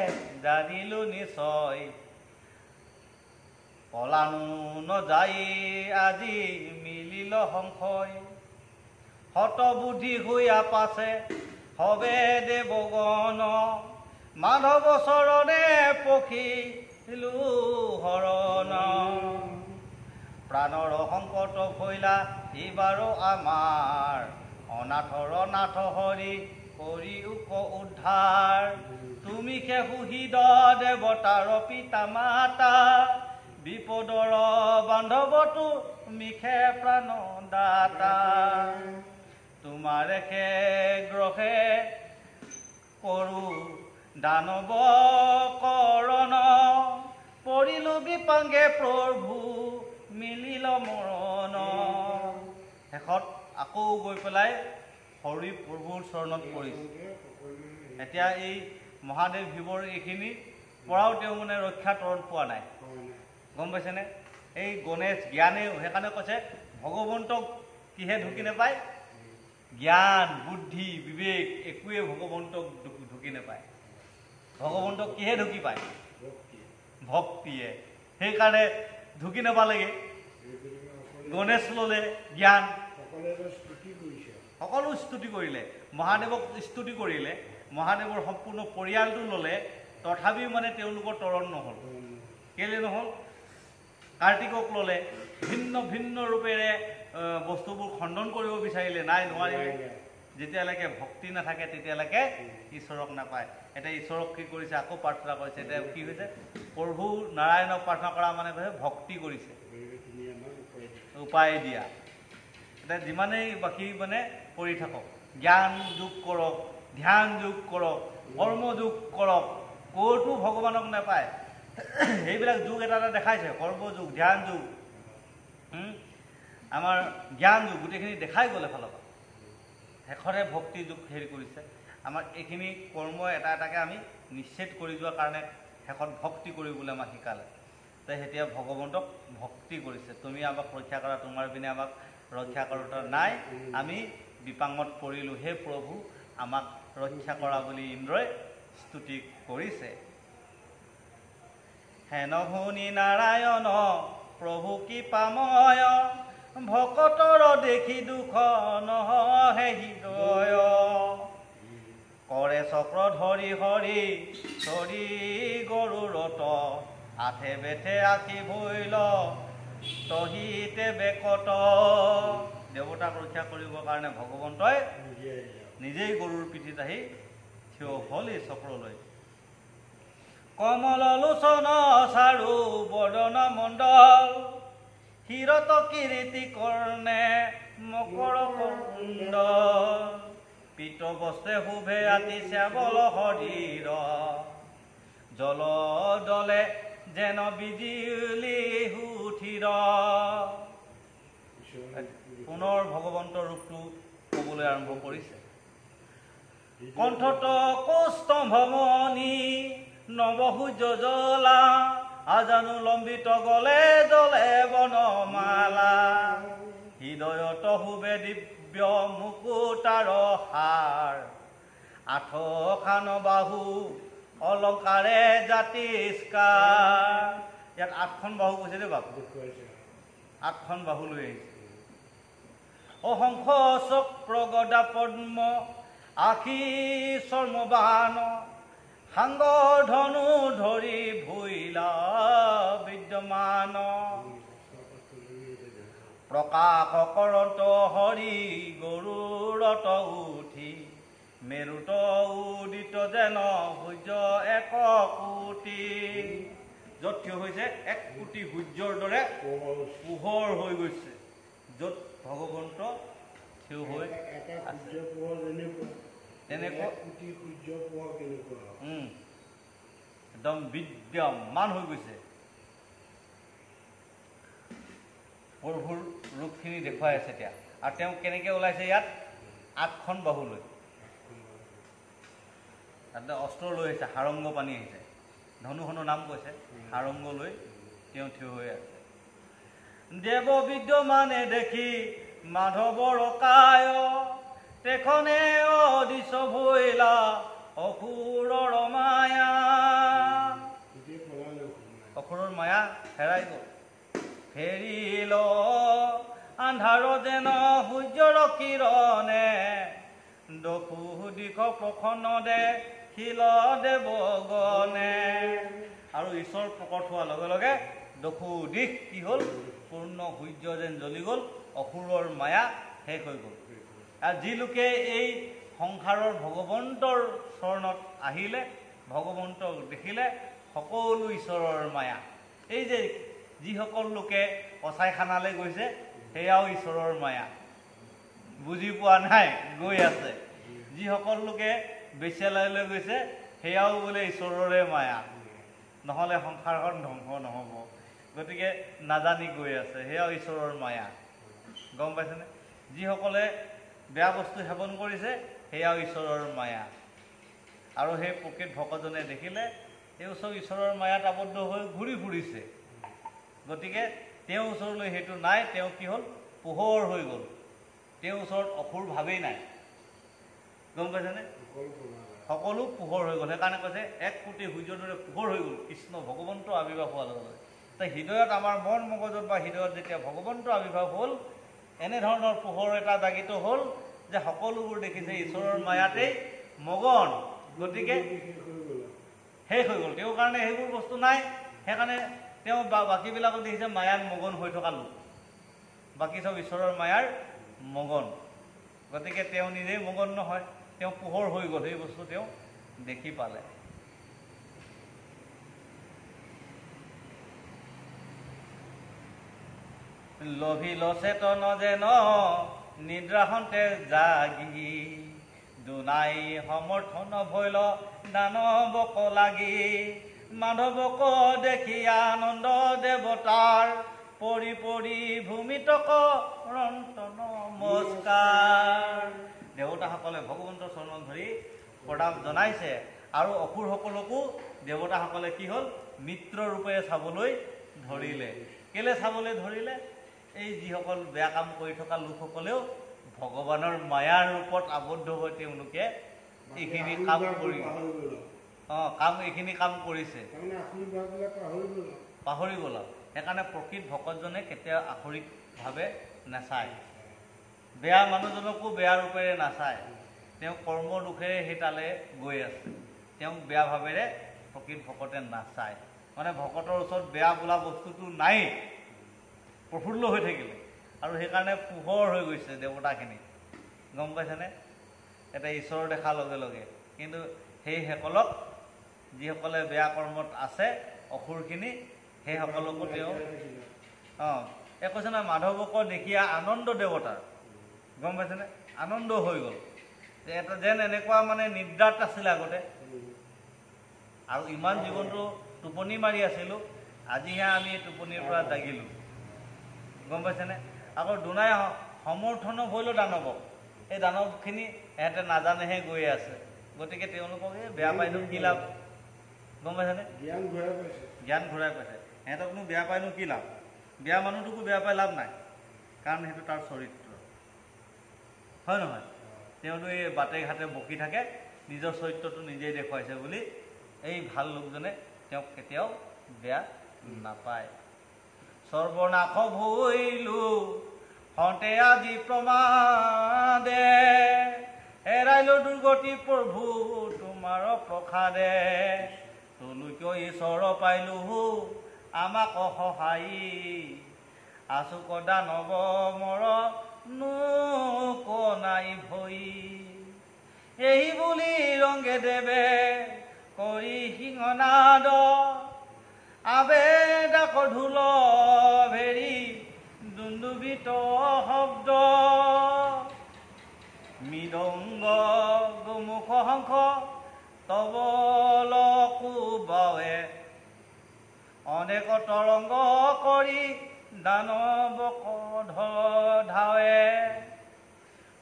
জানিলো নিশ্চয় পলানো নযাই আজি মিলিল সংশয় হত বুদ্ধি হৈয়া পাছে হবে দেৱগণ মাধৱ চৰণে পখিলো হৰণ প্ৰাণৰ সংকট ভৈলা এইবাৰো আমাৰ অনাথৰ নাথ হৰি কৰি উক উদ্ধাৰ তুমি সুহিদ দেৱতাৰ পিতা মাতা বিপদৰ বান্ধৱতো মিখে প্ৰাণ দাতা তোমাৰে গ্ৰহে কৰো দানৱ কৰণ পৰিলো বিপাংগে প্ৰভু মিলিল মৰণ শেষত আকৌ গৈ পেলাই হৰি প্ৰভুৰ চৰণত পৰিছে এতিয়া এই মহাদেৱ শিৱৰ এইখিনি পৰাও তেওঁ মানে ৰক্ষা তৰণ পোৱা নাই গম পাইছেনে এই গণেশ জ্ঞানেও সেইকাৰণে কৈছে ভগৱন্তক কিহে ঢুকি নাপায় জ্ঞান বুদ্ধি বিবেক একোৱে ভগৱন্তক ঢুকি নাপায় ভগৱন্তক কিহে ঢুকি পায় ভক্তিয়ে সেইকাৰণে ঢুকি নাপালেগে গণেশ ললে জ্ঞান সকলো স্তুতি কৰিলে মহাদেৱক স্তুতি কৰিলে মহাদেৱৰ সম্পূৰ্ণ পৰিয়ালটো ললে তথাপিও মানে তেওঁলোকৰ তৰণ নহল কেলে নহল কাৰ্তিকক ললে ভিন্ন ভিন্ন ৰূপেৰে বস্তুবোৰ খণ্ডন কৰিব বিচাৰিলে নাই নোৱাৰিলে যেতিয়ালৈকে ভক্তি নাথাকে তেতিয়ালৈকে ঈশ্বৰক নাপায় এতিয়া ঈশ্বৰক কি কৰিছে আকৌ প্ৰাৰ্থনা কৰিছে এতিয়া কি হৈছে প্ৰভু নাৰায়ণক প্ৰাৰ্থনা কৰা মানে ভক্তি কৰিছে উপায় দিয়া এতিয়া যিমানেই বাকী মানে কৰি থাকক জ্ঞান যোগ কৰক ধ্যান যোগ কৰক কৰ্ম যোগ কৰক ক'তো ভগৱানক নাপায় সেইবিলাক যুগ এটা এটা দেখাইছে কৰ্মযোগ ধ্যান যোগ আমাৰ জ্ঞান যোগ গোটেইখিনি দেখাই গ'ল এফালৰ পৰা শেষৰে ভক্তি যোগ হেৰি কৰিছে আমাৰ এইখিনি কৰ্ম এটা এটাকৈ আমি নিশ্চিত কৰি যোৱাৰ কাৰণে শেষত ভক্তি কৰিবলৈ আমাক শিকালে তো এতিয়া ভগৱন্তক ভক্তি কৰিছে তুমি আমাক ৰক্ষা কৰা তোমাৰ বিনে আমাক ৰক্ষা কৰোঁতা নাই আমি বিপাঙত পৰিলোঁ হে প্ৰভু আমাক ৰক্ষা কৰা বুলি ইন্দ্ৰই স্তুতি কৰিছে হেন শুনি নাৰায়ণ প্ৰভু কৃপাময় ভকতৰ দেখি দুখ নহে হৃদয় কৰে চক্ৰ ধৰি হৰি চৰি গৰুৰত আঠে বেঠে আঁকি ভৈল তহিতে বেকত দেৱতাক ৰক্ষা কৰিবৰ কাৰণে ভগৱন্তই নিজেই গৰুৰ পিঠিত আহি থিয় হ'ল এই চক্ৰলৈ কমল লোচন চাৰু বদন মণ্ডল হিৰত কিৰীতি কৰ্ণে মকৰ কুণ্ড পিত বস্ত্ৰে শুভে আতি শ্যাবল শৰীৰ জল দলে যেন বিজুলি সুঠিৰ পুনৰ ভগৱন্তৰ ৰূপটো ক'বলৈ আৰম্ভ কৰিছে কণ্ঠত কৌস্তম্ভমণি নৱসূৰ্য জ্বলা আজানো লম্বিত গলে জলে বনমালা হৃদয়ত শুবে দিব্য মুকুতাৰ সাৰ আঠ খান বাহু অলংকাৰে জাতিষ্কাৰ ইয়াত 8খন বাহু কৈছে দেই বাবু 8খন বাহু লৈ আহিছে অসংখ্য চক্ৰ গদা পদ্ম আখি চৰ্মবান সাংগ ধনু ধৰি ভৈলা বিদ্যমান প্ৰকাশ কৰন্ত হৰি গৰুৰত উঠি মেৰুত উদিত যেন সূৰ্য এক কোটি য'ত থিয় হৈছে 1 কোটি সূৰ্যৰ দৰে পোহৰ হৈ গৈছে য'ত ভগৱন্ত থিয় হৈ একদম বিদ্যমান হৈ গৈছে প্ৰভুৰ ৰূপখিনি দেখুৱাই আছে এতিয়া আৰু তেওঁ কেনেকৈ ওলাইছে ইয়াত 8খন বাহু লৈ তাতে অস্ত্ৰ লৈ আহিছে, সাৰংগ পানী আহিছে, ধনুখনৰ নাম কৈছে, সাৰংগ লৈ তেওঁ থিয় হৈ আছে। দেৱ বিদ্যমানে দেখি মাধৱৰ কায়, তেখনে অদিশ ভৈলা অসুৰৰ মায়া। অসুৰৰ মায়া হেৰাই গ'ল। ফেৰিল আন্ধাৰ যেন সূৰ্যৰ কিৰণে, দশু দিশ প্ৰসন্ন দেখিল দেৱগণে। আৰু ঈশ্বৰ প্ৰকট হোৱাৰ লগে লগে দশু দিশ কি হ'ল? পূৰ্ণ সূৰ্য যেন জ্বলি গ'ল, অসুৰৰ মায়া শেষ হৈ গ'ল। আৰু যি লোকে এই সংসাৰৰ ভগৱন্তৰ চৰণত আহিলে, ভগৱন্তক দেখিলে, সকলো ঈশ্বৰৰ মায়া। এই যে যিসকল লোকে কচাইখানালৈ গৈছে, সেয়াও ঈশ্বৰৰ মায়া, বুজি পোৱা নাই, গৈ আছে। যিসকল লোকে বেশ্যালয়লৈ গৈছে, সেয়াও বোলে ঈশ্বৰৰে মায়া, নহ'লে সংসাৰখন ধ্বংস নহ'ব। গতিকে নাজানি গৈ আছে, সেয়াও ঈশ্বৰৰ মায়া। গম পাইছেনে? যিসকলে বেয়া বস্তু সেৱন কৰিছে, সেয়াও ঈশ্বৰৰ মায়া। আৰু সেই প্ৰকৃত ভকতজনে দেখিলে তেওঁ চব ঈশ্বৰৰ মায়াত আবদ্ধ হৈ ঘূৰি ফুৰিছে। গতিকে তেওঁৰ ওচৰলৈ সেইটো নাই, তেওঁ কি হ'ল? পোহৰ হৈ গ'ল। তেওঁৰ ওচৰত অসুৰ ভাৱেই নাই। গম পাইছেনে? সকলো পোহৰ হৈ গ'ল। সেইকাৰণে কৈছে 1 কোটি সূৰ্যৰ দৰে পোহৰ হৈ গ'ল কৃষ্ণ ভগৱন্তৰ আৱিৰ্ভাৱ হোৱাৰ লগে লগে। তাই হৃদয়ত, আমাৰ মন মগজত বা হৃদয়ত যেতিয়া ভগৱন্তৰ আৱিৰ্ভাৱ হ'ল, এনেধৰণৰ পোহৰ এটা জাগিত হ'ল যে সকলোবোৰ দেখিছে ঈশ্বৰৰ মায়াতেই মগন। গতিকে শেষ হৈ গ'ল। তেওঁৰ কাৰণে সেইবোৰ বস্তু নাই। সেইকাৰণে তেওঁ বাকীবিলাকক দেখিছে মায়াত মগন হৈ থকা লোক, বাকী চব ঈশ্বৰৰ মায়াৰ মগন। গতিকে তেওঁ নিজেই মগন নহয়, তেওঁ পোহৰ হৈ গ'ল। সেই বস্তু তেওঁ দেখি পালে। লভিল চেতন যেন নিদ্ৰাসন্তে জাগি, দুনাই সমৰ্থন ভৈল দানৱক লাগি। মাধৱক দেখি আনন্দ দেৱতাৰ, পৰি পৰি ভূমিতক ৰন্ত নমস্কাৰ। দেৱতাসকলে ভগৱন্তৰ চৰণত ধৰি প্ৰণাম জনাইছে। আৰু অসুৰসকলকো দেৱতাসকলে কি হ'ল? মিত্ৰ ৰূপে চাবলৈ ধৰিলে। কেলে চাবলৈ ধৰিলে? এই যিসকল বেয়া কাম কৰি থকা লোকসকলেও ভগৱানৰ মায়াৰ ৰূপত আবদ্ধ হৈ তেওঁলোকে এইখিনি কাম কৰি এইখিনি কাম কৰিছে, পাহৰি গ'ল। সেইকাৰণে প্ৰকৃত ভকতজনে কেতিয়াও আখৰিকভাৱে নাচায়, বেয়া মানুহজনকো বেয়া ৰূপেৰে নাচায়। তেওঁ কৰ্ম দুখেৰে সেই তালৈ গৈ আছে, তেওঁক বেয়া ভাৱেৰে প্ৰকৃত ভকতে নাচায়। মানে ভকতৰ ওচৰত বেয়া বোলা বস্তুটো নাই, প্ৰফুল্ল হৈ থাকিলে। আৰু সেইকাৰণে পোহৰ হৈ গৈছে দেৱতাখিনি। গম পাইছেনে? এটা ঈশ্বৰ দেখাৰ লগে লগে। কিন্তু সেইসকলক, যিসকলে বেয়া কৰ্মত আছে, অসুৰখিনি, সেইসকলকো তেওঁ এই কৈছে নহয়, মাধৱক দেখিয়া আনন্দ দেৱতাৰ। গম পাইছেনে? আনন্দ হৈ গ'ল। এটা যেন এনেকুৱা মানে নিদ্ৰাত আছিলে আগতে, আৰু ইমান জীৱনটো টোপনি মাৰি আছিলোঁ, আজিহে আমি টোপনিৰ পৰা জাগিলোঁ। গম পাইছেনে? আকৌ দুনাই সমৰ্থন ভৈল দানৱক। এই দানৱখিনি সিহঁতে নাজানেহে গৈ আছে। গতিকে তেওঁলোকক এই বেয়া পাইনো কি লাভ? গম পাইছেনে? জ্ঞান ঘূৰাই পাইছে। সিহঁতকনো বেয়া পাইনো কি লাভ? বেয়া মানুহটোকো বেয়া পাই লাভ নাই, কাৰণ সেইটো তাৰ চৰিত্ৰ, হয় নহয়? তেওঁতো এই বাটে ঘাটে বকি থাকে, নিজৰ চৰিত্ৰটো নিজেই দেখুৱাইছে বুলি এই ভাল লোকজনে তেওঁক কেতিয়াও বেয়া নাপায়। সৰ্বনাশ ভৈলো হওঁতে আজি প্ৰমাদে, হেৰাইলো দুৰ্গতি প্ৰভু তোমাৰ প্ৰসাদে। তোলোকে ঈশ্বৰ পাইলো আমাক সহায়ী, আচুক দানৱ মৰ নোক নাই ভই। এই বুলি ৰংগে দেৱে কৰি সিংহনাদ, আবেদক ঢোল ভেৰি দুন্দুবিত শব্দ। মৃদংগ গোমুখ শংখ তবল কুবাৱে, অনেক তৰংগ কৰি দানৱক ধাৱে।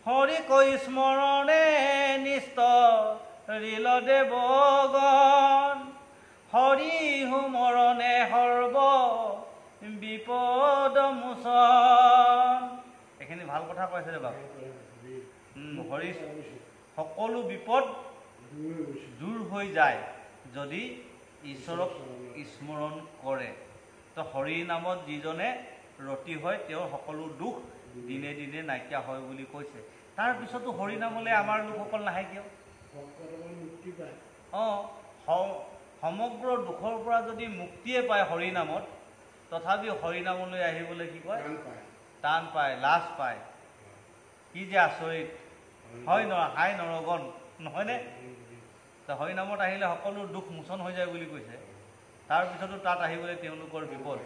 হৰি কৈ স্মৰণে নিষ্ট ৰিল দেৱগণ হৰি সুমৰণে সৰ্ব বিপদ মোচন। এইখিনি ভাল কথা কৈছে ৰে বাবু। হৰি সকলো বিপদ দূৰ হৈ যায় যদি ঈশ্বৰক স্মৰণ কৰে। তো হৰি নামত যিজনে ৰতি হয় তেওঁৰ সকলো দুখ দিনে দিনে নাইকিয়া হয় বুলি কৈছে। তাৰপিছতো হৰি নামলৈ আমাৰ লোকসকল নাহে কিয়? সমগ্ৰ দুখৰ পৰা যদি মুক্তিয়ে পায় হৰি নামত, তথাপি হৰি নামলৈ আহিবলৈ কি কয়? টান পায়, লাজ পায়। কি যে আচৰিত হয় হাই নৰগণ, নহয়নে? হৰি নামত আহিলে সকলো দুখ মোচন হৈ যায় বুলি কৈছে। তাৰপিছতো তাত আহিবলৈ তেওঁলোকৰ বিপদ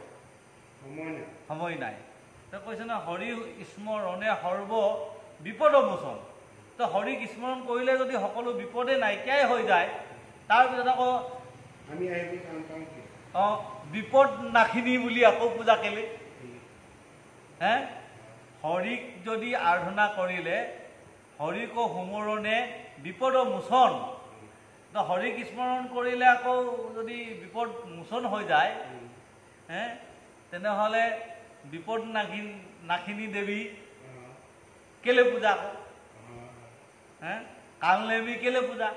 সময় নাই। তেওঁ কৈছে ন হৰি স্মৰণে সৰ্ব বিপদ মোচন। তো হৰিক স্মৰণ কৰিলে যদি সকলো বিপদে নাইকিয়াই হৈ যায়, তাৰপিছত আকৌ বিপদ নাখিনি বুলি আকৌ পূজা কেলে? হৰিক যদি আৰাধনা কৰিলে হৰিক সুমৰণে বিপদ মোচন, তো হৰিক স্মৰণ কৰিলে আকৌ যদি বিপদ মোচন হৈ যায়, তেনেহ'লে বিপদ নাখিনি দেৱী কেলে পূজা আকৌ? কালনেমী কেলে পূজা?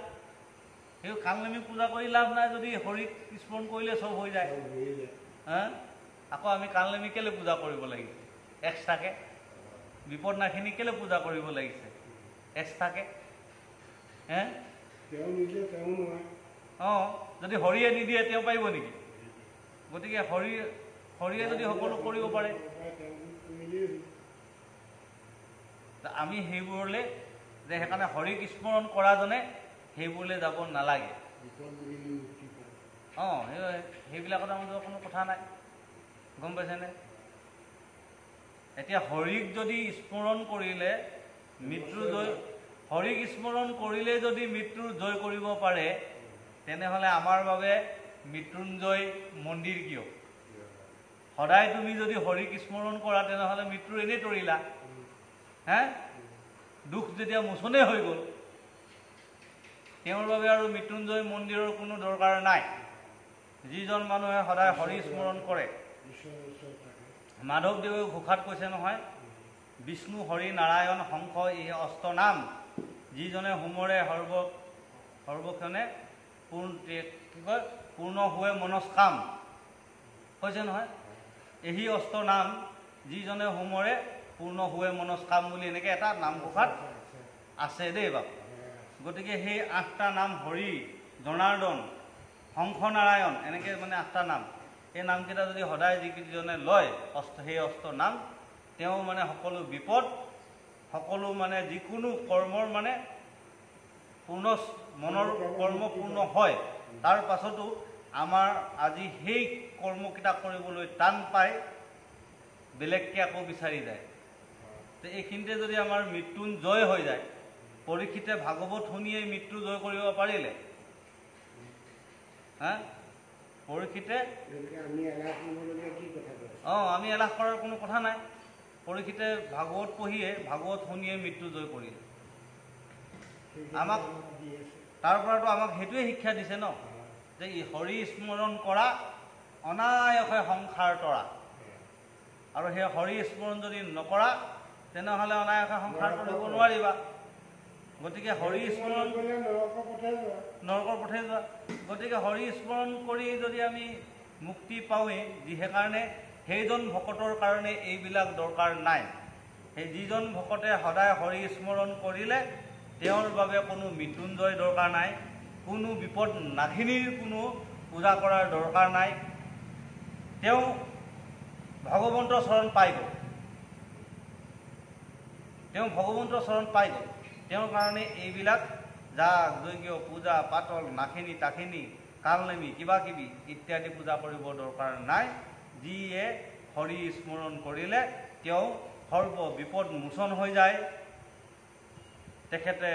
সেই কালনেমী পূজা কৰি লাভ নাই যদি হৰিক স্মৰণ কৰিলে চব হৈ যায়। আকৌ আমি কালনেমী কেলে পূজা কৰিব লাগিছে এক্সট্ৰাকে? বিপদ নাখিনি কেলে পূজা কৰিব লাগিছে এক্সট্ৰাকে? যদি হৰিয়ে নিদিয়ে তেওঁ পাৰিব নেকি? গতিকে হৰিয়ে যদি সকলো কৰিব পাৰে, আমি সেইবোৰলৈ যে সেইকাৰণে হৰিক স্মৰণ কৰাজনে সেইবোৰলৈ যাব নালাগে। সেইবিলাকত আমাৰ কোনো কথা নাই, গম পাইছেনে? এতিয়া হৰিক যদি স্মৰণ কৰিলে হৰিক স্মৰণ কৰিলে যদি মৃত্যুৰ জয় কৰিব পাৰে, তেনেহ'লে আমাৰ বাবে মৃত্যুঞ্জয় মন্দিৰ কিয়? সদায় তুমি যদি হৰিক স্মৰণ কৰা তেনেহ'লে মৃত্যুৰ এনেই তৰিলা। দুখ যেতিয়া মোচনেই হৈ গ'ল, তেওঁৰ বাবে আৰু মৃত্যুঞ্জয় মন্দিৰৰ কোনো দৰকাৰ নাই। যিজন মানুহে সদায় হৰি স্মৰণ কৰে, মাধৱদেৱে ঘোষাত কৈছে নহয়, বিষ্ণু হৰি নাৰায়ণ শংখ এই অষ্ট নাম যিজনে সুমৰে সৰ্বক্ষণে পূৰ্ণ হোৱে মনস্কাম, কৈছে নহয়। এই অষ্ট নাম যিজনে সুমৰে পূৰ্ণ হোৱে মনস্কাম বুলি এনেকৈ এটা নামঘোষাত আছে দেই বাপ। গতিকে সেই 8টা নাম হৰি, জনাৰ্দন, শংখ, নাৰায়ণ, এনেকৈ মানে 8টা নাম। এই নামকেইটা যদি সদায় যিজনে লয় সেই অষ্ট নাম, তেওঁ মানে সকলো বিপদ, সকলো মানে যিকোনো কৰ্মৰ মানে মনৰ কৰ্ম পূৰ্ণ হয়। তাৰ পাছতো আমাৰ আজি সেই কৰ্মকেইটা কৰিবলৈ টান পায়, বেলেগকৈ আকৌ বিচাৰি যায়। তো এইখিনিতে যদি আমাৰ মৃত্যুঞ্জয় হৈ যায়, পৰীক্ষিতে ভাগৱত শুনিয়েই মৃত্যু জয় কৰিব পাৰিলে। পৰীক্ষিতে আমি এলাহ কৰাৰ কোনো কথা নাই। পৰীক্ষিতে ভাগৱত পঢ়িয়ে ভাগৱত শুনিয়ে মৃত্যু জয় কৰিলে। আমাক তাৰ পৰাতো আমাক সেইটোৱে শিক্ষা দিছে ন, যে হৰি স্মৰণ কৰা অনায়সে সংসাৰ তৰা। আৰু সেই হৰি স্মৰণ যদি নকৰা তেনেহ'লে অনায়সে সংসাৰ তৰিব নোৱাৰিবা। গতিকে হৰি স্মৰণ নৰকৰ পথে যোৱা। গতিকে হৰি স্মৰণ কৰি যদি আমি মুক্তি পাওঁৱেই, সেইকাৰণে সেইজন ভকতৰ কাৰণে এইবিলাক দৰকাৰ নাই। সেই যিজন ভকতে সদায় হৰি স্মৰণ কৰিলে তেওঁৰ বাবে কোনো মৃত্যুঞ্জয় দৰকাৰ নাই, কোনো বিপদ নাখিনীৰ কোনো পূজা কৰাৰ দৰকাৰ নাই। তেওঁ ভগৱন্তৰ চৰণ পাই গ'ল, তেওঁ ভগৱন্তৰ চৰণ পাই গ'ল। তেওঁৰ কাৰণে এইবিলাক যাগ যজ্ঞ পূজা পাতল নাখিনি তাখিনি কালনেমী কিবা কিবি ইত্যাদি পূজা কৰিব দৰকাৰ নাই। যিয়ে হৰি স্মৰণ কৰিলে তেওঁ সৰ্ব বিপদ মোচন হৈ যায়, তেখেতে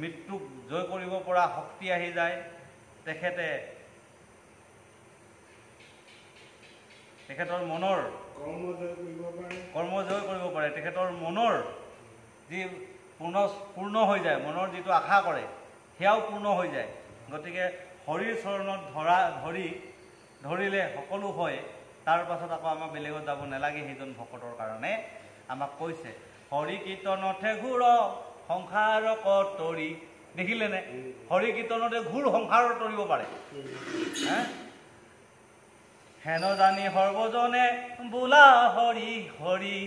মৃত্যুক জয় কৰিব পৰা শক্তি আহি যায়, তেখেতৰ মনৰ কৰ্ম জয় কৰিব পাৰে। তেখেতৰ মনৰ যি পূৰ্ণ হৈ যায়, মনৰ যিটো আশা কৰে সেয়াও পূৰ্ণ হৈ যায়। গতিকে হৰিৰ চৰণত ধৰিলে সকলো হয়। তাৰ পাছত আকৌ আমাক বেলেগত যাব নালাগে। সেইজন ভকতৰ কাৰণে আমাক কৈছে হৰি কীৰ্তনতহে ঘূৰ সংসাৰ তৰি। দেখিলেনে? হৰি কীৰ্তনতে ঘূৰ সংসাৰত তৰিব পাৰে। হেন জানি সৰ্বজনে বোলা হৰি হৰি।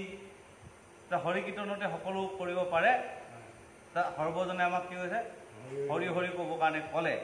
হৰি কীৰ্তনতে সকলো কৰিব পাৰে। সৰ্বজনে আমাক কি কৈছে? হৰি হৰি ক'বৰ কাৰণে ক'লে।